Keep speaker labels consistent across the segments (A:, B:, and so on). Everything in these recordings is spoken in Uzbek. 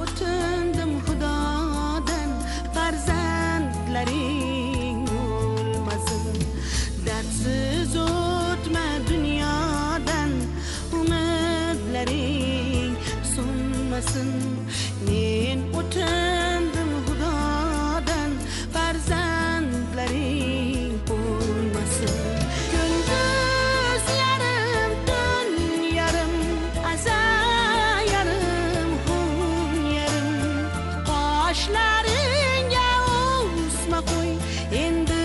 A: o'tindim Xudodan, farzandlaring bo'lmasin. Dardsiz o'tma dunyodan, umidlaring so'nmasin. Men o'tindim Xudodan, farzandlaring bo'lmasin. Gündüz yarım, tun yarım, azar yarım, hun yarım. Qoshlaringga o'sma qo'y, endi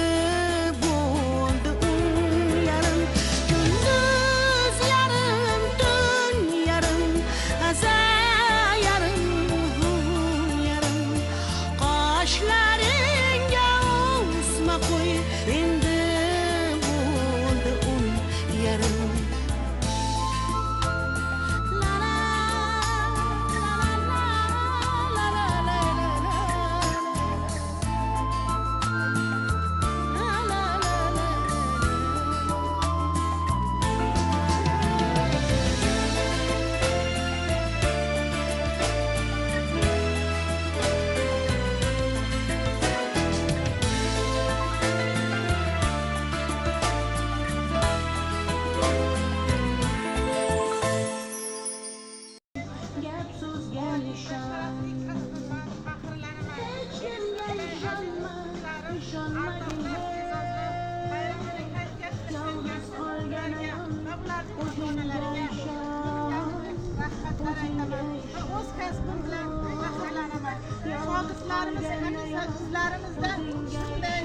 A: bo'ldi un yarim. Gündüz yarım, tun yarım, azar yarım, hun yarım. Qoshlaringga o'sma qo'y, endi bo'ldi un yarim. La la la la la la la gap so'zga nishon. Hech kimga ishonma, ishonmagin. Yolg'iz qolganim o'zingga ishon, o'zingga
B: O'z kasbim bilan faxrlanaman. Shogirdlarimiz hamisha bizlarimizdan shunday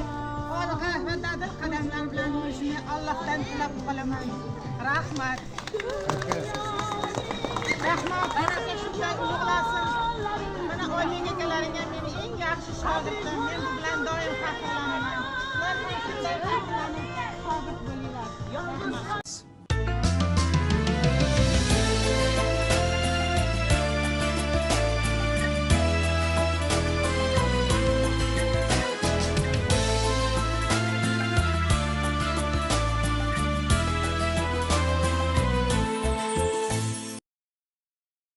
B: olg'a va dadil qadamlar bilan yurishini Allohdan tilab qolaman. Rahmat. Rahmat. Baraka shunday ulug'lasin. Mana oilaga kelganlaringga meni eng yaxshi shogirdim. Men bilan doim faxr